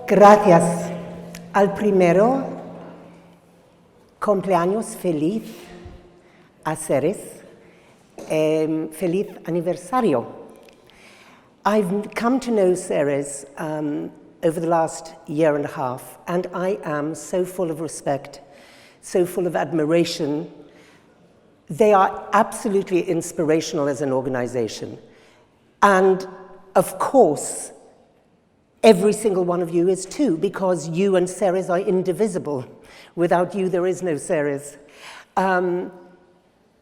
Gracias. Al primero, cumpleaños feliz a Ceres. Feliz aniversario. I've come to know Ceres over the last year and a half, and I am so full of respect, so full of admiration. They are absolutely inspirational as an organization. And of course, every single one of you is too, because you and Ceres are indivisible. Without you, there is no Ceres. And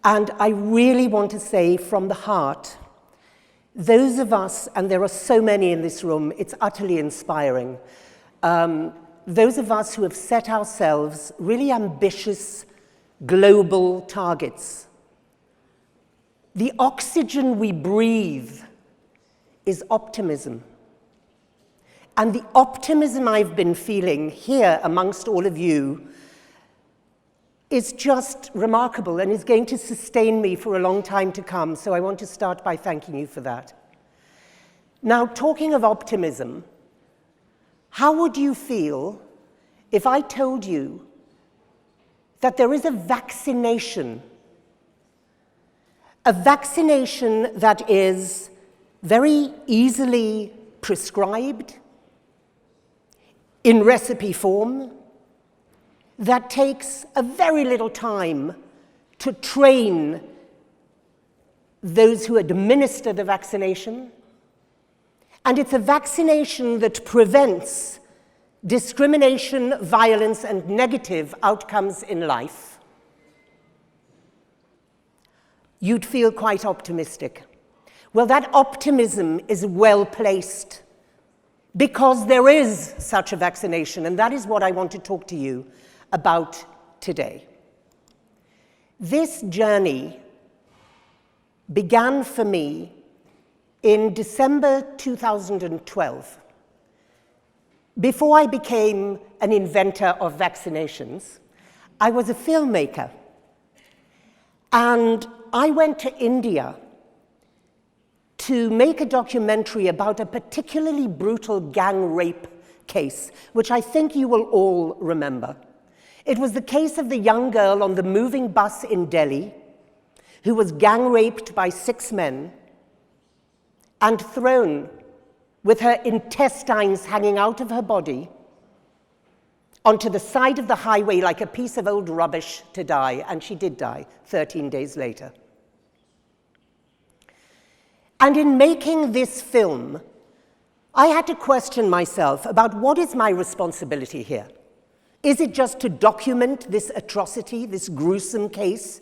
I really want to say from the heart, those of us, and there are so many in this room, it's utterly inspiring. Those of us who have set ourselves really ambitious global targets. The oxygen we breathe is optimism. And the optimism I've been feeling here amongst all of you is just remarkable and is going to sustain me for a long time to come. So I want to start by thanking you for that. Now, talking of optimism, how would you feel if I told you that there is a vaccination that is very easily prescribed in recipe form, that takes a very little time to train those who administer the vaccination, and it's a vaccination that prevents discrimination, violence, and negative outcomes in life, you'd feel quite optimistic. Well, that optimism is well placed because there is such a vaccination, and that is what I want to talk to you about today. This journey began for me in December 2012. Before I became an inventor of vaccinations, I was a filmmaker. And I went to India to make a documentary about a particularly brutal gang rape case, which I think you will all remember. It was the case of the young girl on the moving bus in Delhi who was gang raped by 6 men and thrown with her intestines hanging out of her body onto the side of the highway like a piece of old rubbish to die, and she did die 13 days later. And in making this film, I had to question myself about what is my responsibility here. Is it just to document this atrocity, this gruesome case,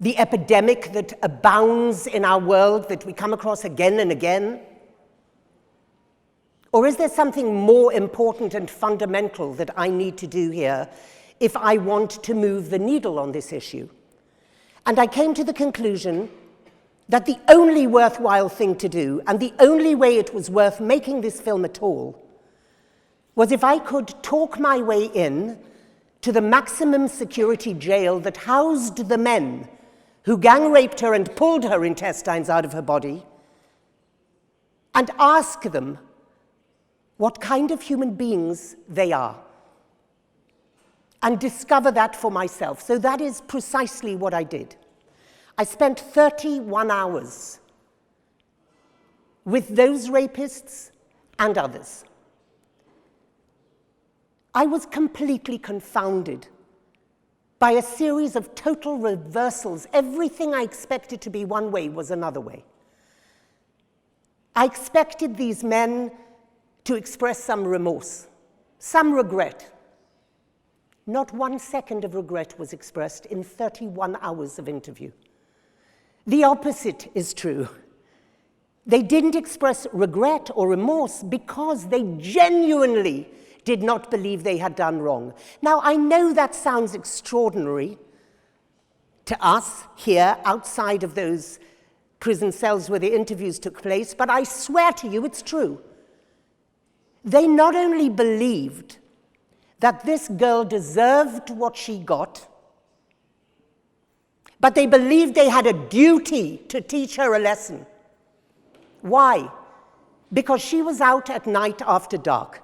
the epidemic that abounds in our world that we come across again and again? Or is there something more important and fundamental that I need to do here if I want to move the needle on this issue? And I came to the conclusion that the only worthwhile thing to do, and the only way it was worth making this film at all, was if I could talk my way in to the maximum security jail that housed the men who gang raped her and pulled her intestines out of her body, and ask them what kind of human beings they are, and discover that for myself. So that is precisely what I did. I spent 31 hours with those rapists and others. I was completely confounded by a series of total reversals. Everything I expected to be one way was another way. I expected these men to express some remorse, some regret. Not 1 second of regret was expressed in 31 hours of interview. The opposite is true. They didn't express regret or remorse because they genuinely did not believe they had done wrong. Now, I know that sounds extraordinary to us here outside of those prison cells where the interviews took place, but I swear to you it's true. They not only believed that this girl deserved what she got, but they believed they had a duty to teach her a lesson. Why? Because she was out at night after dark.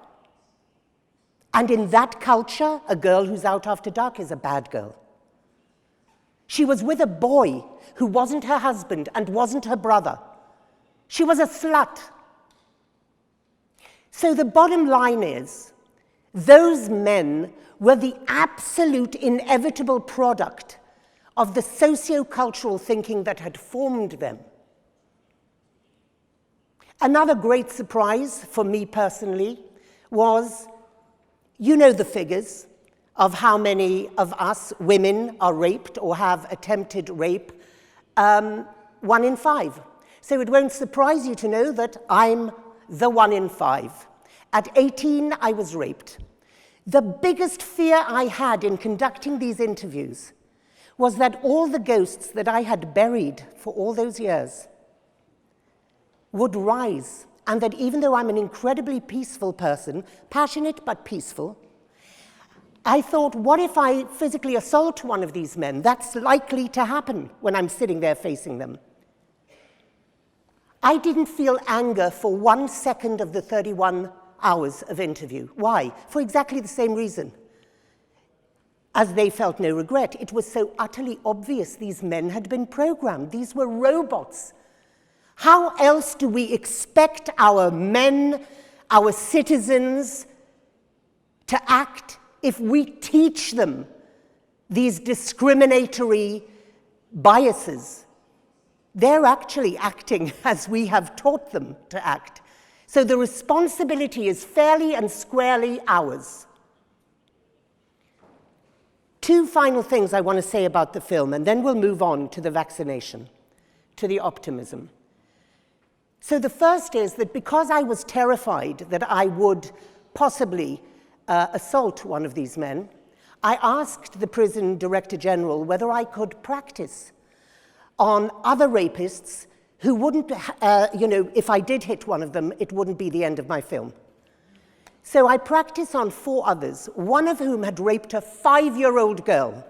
And in that culture, a girl who's out after dark is a bad girl. She was with a boy who wasn't her husband and wasn't her brother. She was a slut. So the bottom line is, those men were the absolute inevitable product of the socio-cultural thinking that had formed them. Another great surprise for me personally was, you know the figures of how many of us women are raped or have attempted rape, 1 in 5. So it won't surprise you to know that I'm the 1 in 5. At 18, I was raped. The biggest fear I had in conducting these interviews was that all the ghosts that I had buried for all those years would rise, and that even though I'm an incredibly peaceful person, passionate but peaceful, I thought, what if I physically assault one of these men? That's likely to happen when I'm sitting there facing them. I didn't feel anger for 1 second of the 31 hours of interview. Why? For exactly the same reason. As they felt no regret. It was so utterly obvious these men had been programmed. These were robots. How else do we expect our men, our citizens, to act if we teach them these discriminatory biases? They're actually acting as we have taught them to act. So the responsibility is fairly and squarely ours. 2 final things I want to say about the film, and then we'll move on to the vaccination, to the optimism. So the first is that because I was terrified that I would possibly assault one of these men, I asked the prison director general whether I could practice on other rapists who wouldn't, if I did hit one of them, it wouldn't be the end of my film. So I practiced on 4 others, one of whom had raped a 5-year-old girl.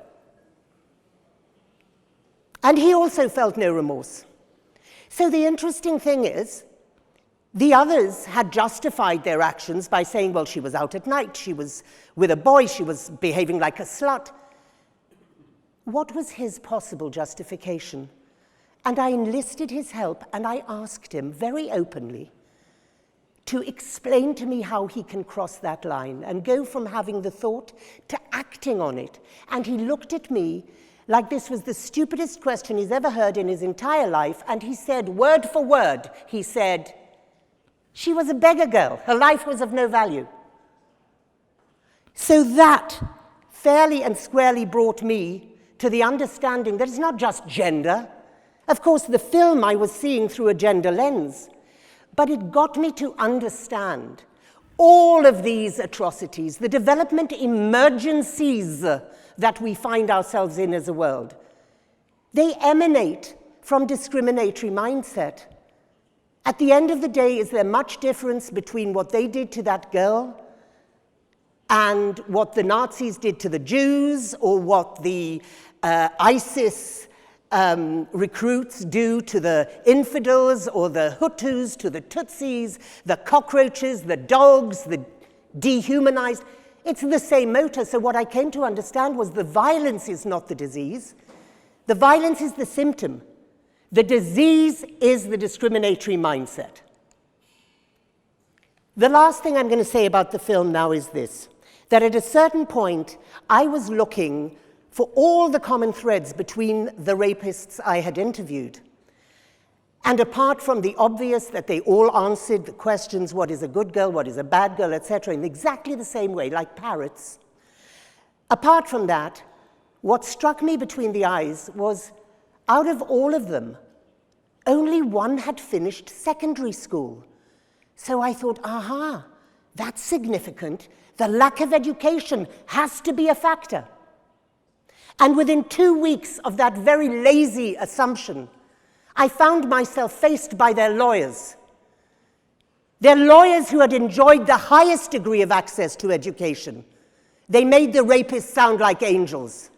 And he also felt no remorse. So the interesting thing is, the others had justified their actions by saying, well, she was out at night, she was with a boy, she was behaving like a slut. What was his possible justification? And I enlisted his help, and I asked him very openly to explain to me how he can cross that line and go from having the thought to acting on it. And he looked at me like this was the stupidest question he's ever heard in his entire life, and he said, word for word, he said, she was a beggar girl, her life was of no value. So that fairly and squarely brought me to the understanding that it's not just gender. Of course, the film I was seeing through a gender lens, but it got me to understand all of these atrocities, the development emergencies that we find ourselves in as a world. They emanate from discriminatory mindset. At the end of the day, is there much difference between what they did to that girl and what the Nazis did to the Jews, or what the ISIS recruits do to the infidels, or the Hutus to the Tutsis, the cockroaches, the dogs, the dehumanized? It's the same motor. So what I came to understand was the violence is not the disease. The violence is the symptom. The disease is the discriminatory mindset. The last thing I'm going to say about the film now is this, that at a certain point, I was looking for all the common threads between the rapists I had interviewed. And apart from the obvious that they all answered the questions, what is a good girl, what is a bad girl, etc., in exactly the same way, like parrots, apart from that, what struck me between the eyes was, out of all of them, only one had finished secondary school. So I thought, aha, that's significant. The lack of education has to be a factor. And within 2 weeks of that very lazy assumption, I found myself faced by their lawyers. Their lawyers who had enjoyed the highest degree of access to education. They made the rapists sound like angels.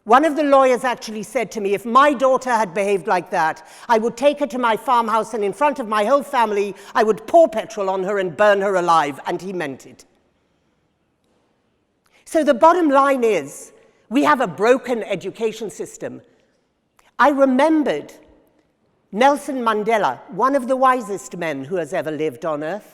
One of the lawyers actually said to me, if my daughter had behaved like that, I would take her to my farmhouse and in front of my whole family, I would pour petrol on her and burn her alive, and he meant it. So the bottom line is, we have a broken education system. I remembered Nelson Mandela, one of the wisest men who has ever lived on earth,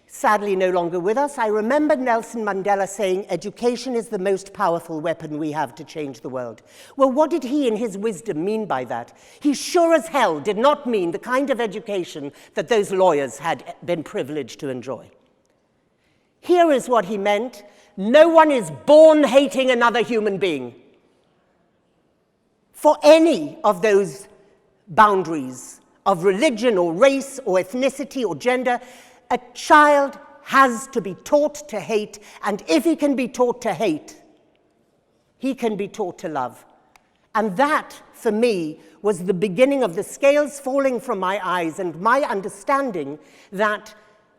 sadly no longer with us. I remember Nelson Mandela saying, education is the most powerful weapon we have to change the world. Well, what did he in his wisdom mean by that? He sure as hell did not mean the kind of education that those lawyers had been privileged to enjoy. Here is what he meant. No one is born hating another human being. For any of those boundaries of religion or race or ethnicity or gender, a child has to be taught to hate, and if he can be taught to hate, he can be taught to love. And that, for me, was the beginning of the scales falling from my eyes and my understanding that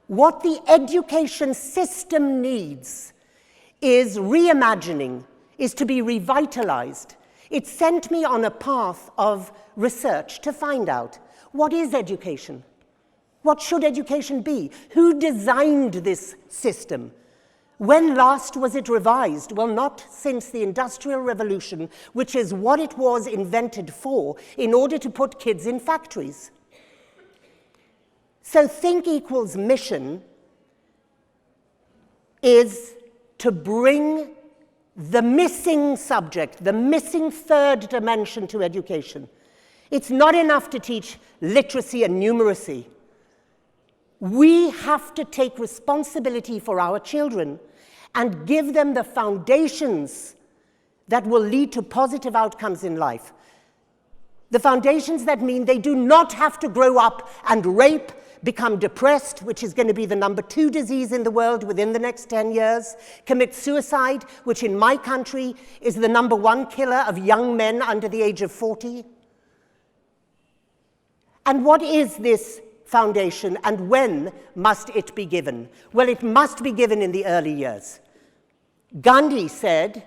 what the education system needs is reimagining, is to be revitalized. It sent me on a path of research to find out, what is education? What should education be? Who designed this system? When last was it revised? Well, not since the Industrial Revolution, which is what it was invented for, in order to put kids in factories. So Think Equal's mission is to bring the missing subject, the missing third dimension to education. It's not enough to teach literacy and numeracy. We have to take responsibility for our children and give them the foundations that will lead to positive outcomes in life. The foundations that mean they do not have to grow up and rape, become depressed, which is going to be the #2 disease in the world within the next 10 years, commit suicide, which in my country is the #1 killer of young men under the age of 40. And what is this foundation, and when must it be given? Well, it must be given in the early years. Gandhi said,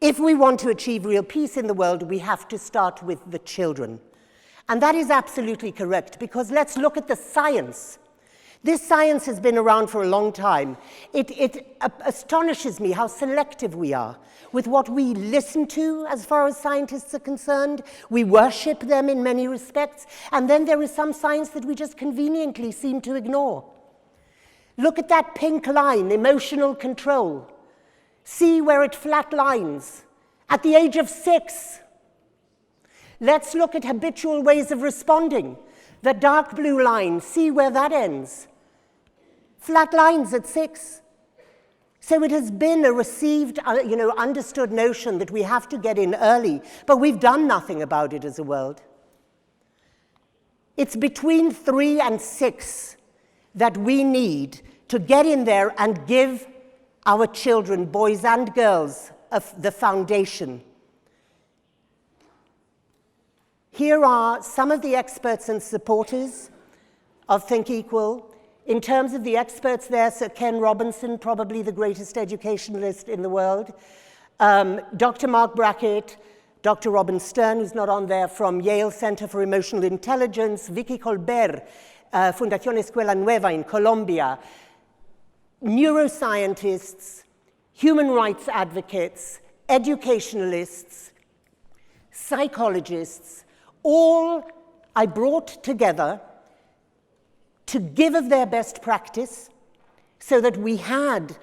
if we want to achieve real peace in the world, we have to start with the children. And that is absolutely correct, because let's look at the science. This science has been around for a long time. It astonishes me how selective we are with what we listen to as far as scientists are concerned. We worship them in many respects, and then there is some science that we just conveniently seem to ignore. Look at that pink line, emotional control. See where it flatlines at the age of 6. Let's look at habitual ways of responding. The dark blue line, see where that ends. Flat lines at 6. So it has been a received, understood notion that we have to get in early, but we've done nothing about it as a world. It's between 3 and 6 that we need to get in there and give our children, boys and girls, the foundation. Here are some of the experts and supporters of Think Equal. In terms of the experts there, Sir Ken Robinson, probably the greatest educationalist in the world, Dr. Mark Brackett, Dr. Robin Stern, who's not on there, from Yale Center for Emotional Intelligence, Vicky Colbert, Fundación Escuela Nueva in Colombia, neuroscientists, human rights advocates, educationalists, psychologists, all I brought together to give of their best practice so that we had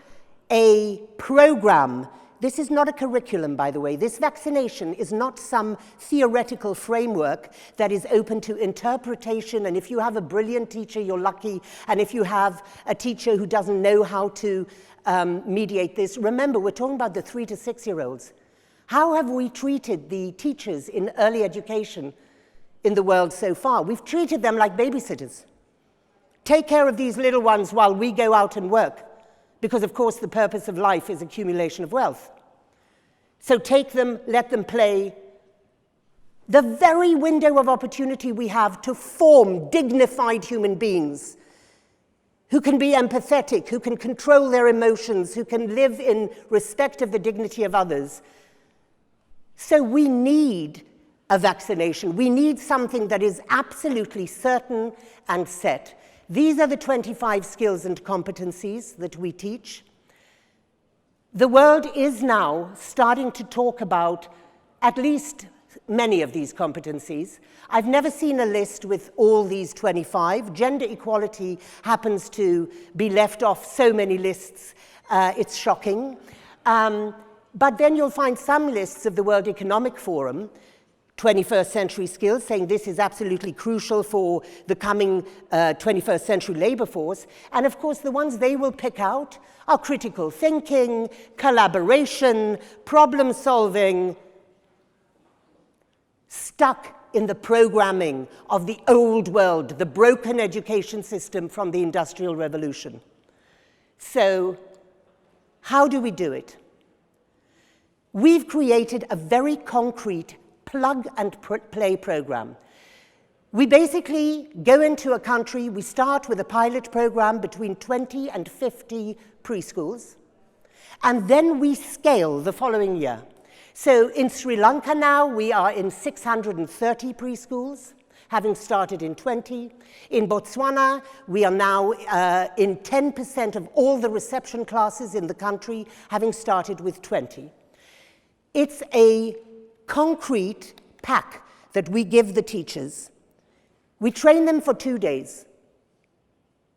a program. This is not a curriculum, by the way. This vaccination is not some theoretical framework that is open to interpretation, and if you have a brilliant teacher, you're lucky, and if you have a teacher who doesn't know how to mediate this, remember, we're talking about the 3 to 6-year-olds. How have we treated the teachers in early education in the world so far? We've treated them like babysitters. Take care of these little ones while we go out and work, because of course the purpose of life is accumulation of wealth. So take them, let them play. The very window of opportunity we have to form dignified human beings who can be empathetic, who can control their emotions, who can live in respect of the dignity of others. So we need a vaccination. We need something that is absolutely certain and set. These are the 25 skills and competencies that we teach. The world is now starting to talk about at least many of these competencies. I've never seen a list with all these 25. Gender equality happens to be left off so many lists. It's shocking. But then you'll find some lists of the World Economic Forum, 21st century skills, saying this is absolutely crucial for the coming 21st century labor force. And of course, the ones they will pick out are critical thinking, collaboration, problem solving, stuck in the programming of the old world, the broken education system from the Industrial Revolution. So, how do we do it? We've created a very concrete plug-and-play program. We basically go into a country, we start with a pilot program between 20 and 50 preschools, and then we scale the following year. So in Sri Lanka now, we are in 630 preschools, having started in 20. In Botswana, we are now in 10% of all the reception classes in the country, having started with 20. It's a concrete pack that we give the teachers. We train them for 2 days.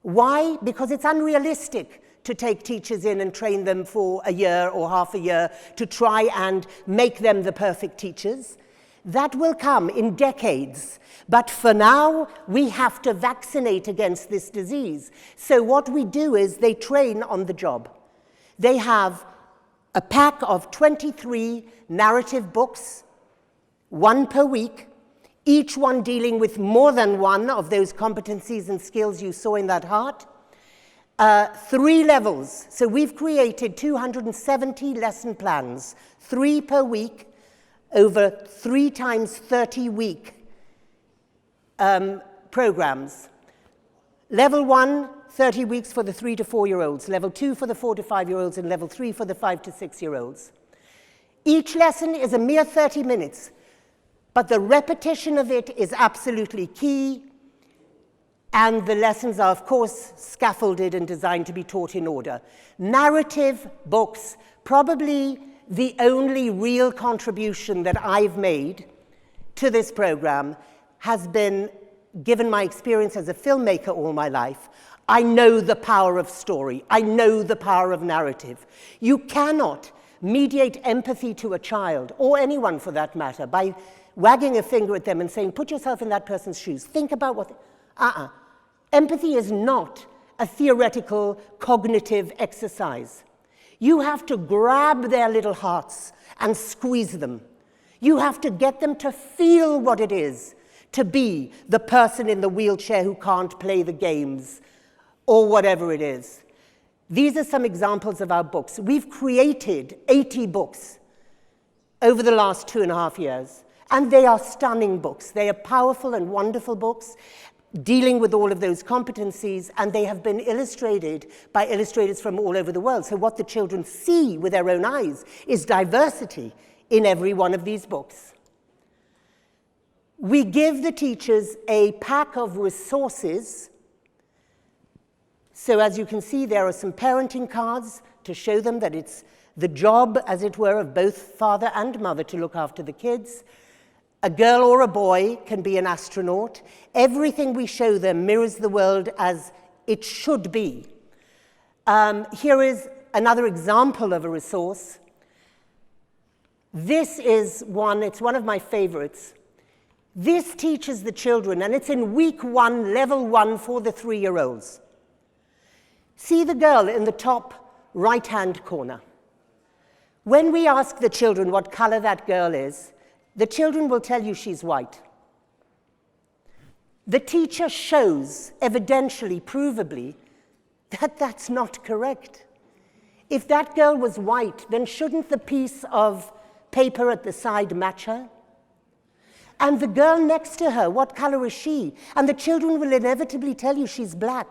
Why? Because it's unrealistic to take teachers in and train them for a year or half a year to try and make them the perfect teachers. That will come in decades. But for now, we have to vaccinate against this disease. So what we do is they train on the job. They have a pack of 23 narrative books, 1 per week, each one dealing with more than one of those competencies and skills you saw in that heart. 3 levels. So we've created 270 lesson plans, 3 per week, over 3 times 30-week programs. Level 1, 30 weeks for the 3 to 4-year-olds, level 2 for the 4 to 5-year-olds, and level 3 for the 5 to 6-year-olds. Each lesson is a mere 30 minutes, but the repetition of it is absolutely key. And the lessons are, of course, scaffolded and designed to be taught in order. Narrative books, probably the only real contribution that I've made to this program, has been, given my experience as a filmmaker all my life, I know the power of story. I know the power of narrative. You cannot mediate empathy to a child, or anyone for that matter, by wagging a finger at them and saying, put yourself in that person's shoes. Think about what... Empathy is not a theoretical cognitive exercise. You have to grab their little hearts and squeeze them. You have to get them to feel what it is to be the person in the wheelchair who can't play the games or whatever it is. These are some examples of our books. We've created 80 books over the last 2.5 years, and they are stunning books. They are powerful and wonderful books, dealing with all of those competencies, and they have been illustrated by illustrators from all over the world. So what the children see with their own eyes is diversity in every one of these books. We give the teachers a pack of resources. So as you can see, there are some parenting cards to show them that it's the job, as it were, of both father and mother to look after the kids. A girl or a boy can be an astronaut. Everything we show them mirrors the world as it should be. Here is another example of a resource. This is one, it's one of my favorites. This teaches the children, and it's in week 1, level 1 for the 3-year-olds. See the girl in the top right-hand corner. When we ask the children what color that girl is, the children will tell you she's white. The teacher shows, evidentially, provably, that that's not correct. If that girl was white, then shouldn't the piece of paper at the side match her? And the girl next to her, what color is she? And the children will inevitably tell you she's black.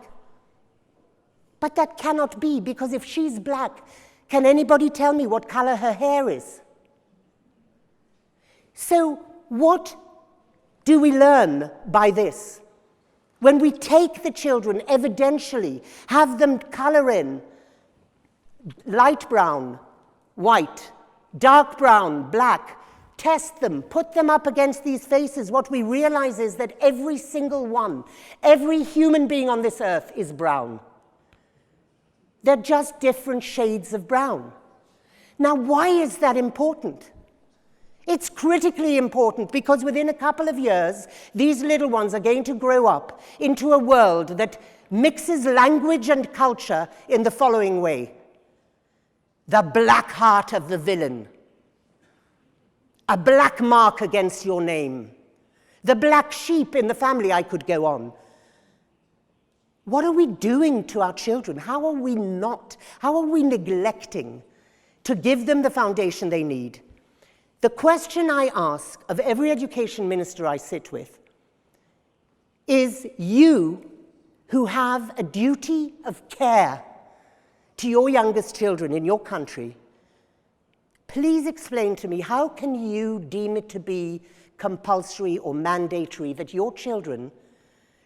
But that cannot be, because if she's black, can anybody tell me what color her hair is? So what do we learn by this? When we take the children, evidentially, have them color in light brown, white, dark brown, black, test them, put them up against these faces, what we realize is that every single one, every human being on this earth is brown. They're just different shades of brown. Now, why is that important? It's critically important because within a couple of years, these little ones are going to grow up into a world that mixes language and culture in the following way. The black heart of the villain. A black mark against your name. The black sheep in the family, I could go on. What are we doing to our children? How are we neglecting to give them the foundation they need? The question I ask of every education minister I sit with is, you who have a duty of care to your youngest children in your country, please explain to me, how can you deem it to be compulsory or mandatory that your children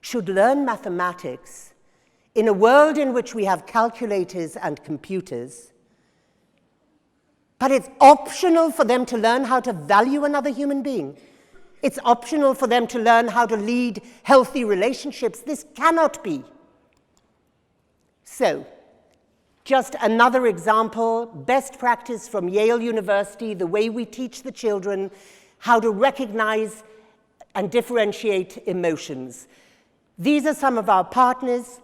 should learn mathematics in a world in which we have calculators and computers, but it's optional for them to learn how to value another human being? It's optional for them to learn how to lead healthy relationships. This cannot be. So, just another example, best practice from Yale University, the way we teach the children how to recognize and differentiate emotions. These are some of our partners.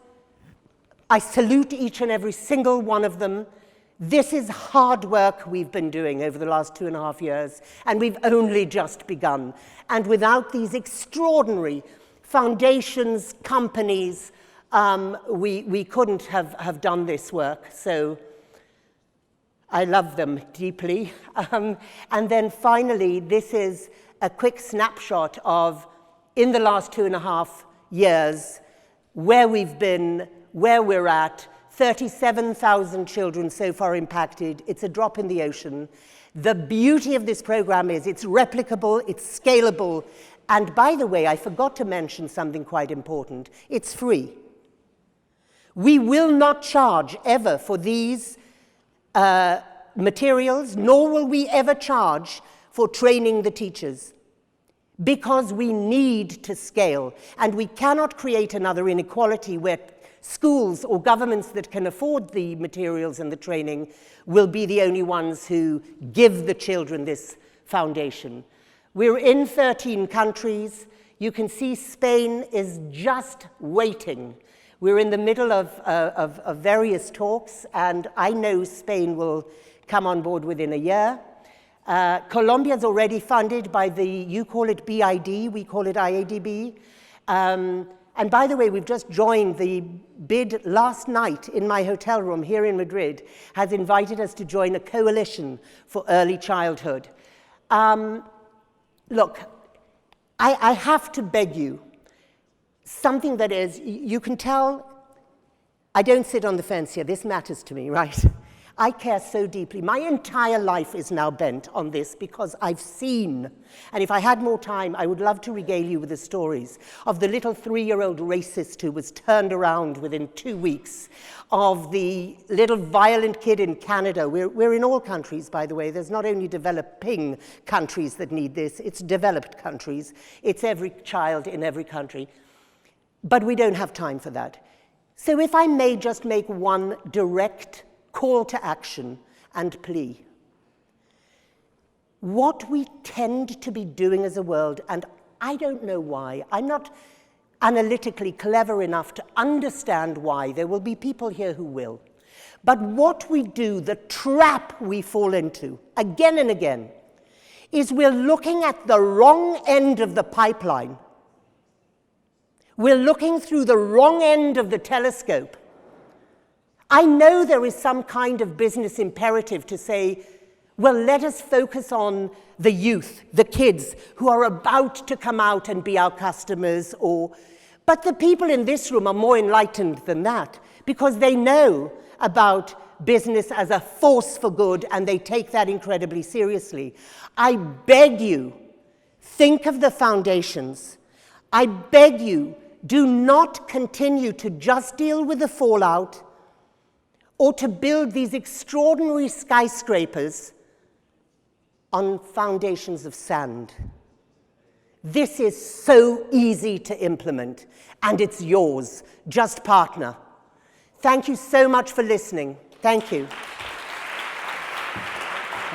I salute each and every single one of them. This is hard work we've been doing over the last 2.5 years, and we've only just begun. And without these extraordinary foundations, companies, we couldn't have done this work. So I love them deeply. And then finally, this is a quick snapshot of, in the last 2.5 years, where we've been, where we're at. 37,000 children so far impacted. It's a drop in the ocean. The beauty of this program is it's replicable, it's scalable, and by the way, I forgot to mention something quite important. It's free. We will not charge ever for these materials, nor will we ever charge for training the teachers, because we need to scale, and we cannot create another inequality where schools or governments that can afford the materials and the training will be the only ones who give the children this foundation. We're in 13 countries. You can see Spain is just waiting. We're in the middle of various talks, and I know Spain will come on board within a year. Colombia is already funded by you call it BID, we call it IADB. And by the way, we've just joined the bid last night in my hotel room here in Madrid, has invited us to join a coalition for early childhood. Look, I have to beg you, something that is, you can tell, I don't sit on the fence here, this matters to me, right? I care so deeply. My entire life is now bent on this because I've seen, and if I had more time, I would love to regale you with the stories of the little 3-year-old racist who was turned around within 2 weeks, of the little violent kid in Canada. We're in all countries, by the way. There's not only developing countries that need this, it's developed countries. It's every child in every country. But we don't have time for that. So if I may just make one direct call to action and plea. What we tend to be doing as a world, and I don't know why, I'm not analytically clever enough to understand why, there will be people here who will, but what we do, the trap we fall into, again and again, is we're looking at the wrong end of the pipeline. We're looking through the wrong end of the telescope. I know there is some kind of business imperative to say, well, let us focus on the youth, the kids who are about to come out and be our customers, But the people in this room are more enlightened than that, because they know about business as a force for good, and they take that incredibly seriously. I beg you, think of the foundations. I beg you, do not continue to just deal with the fallout or to build these extraordinary skyscrapers on foundations of sand. This is so easy to implement, and it's yours. Just partner. Thank you so much for listening. Thank you.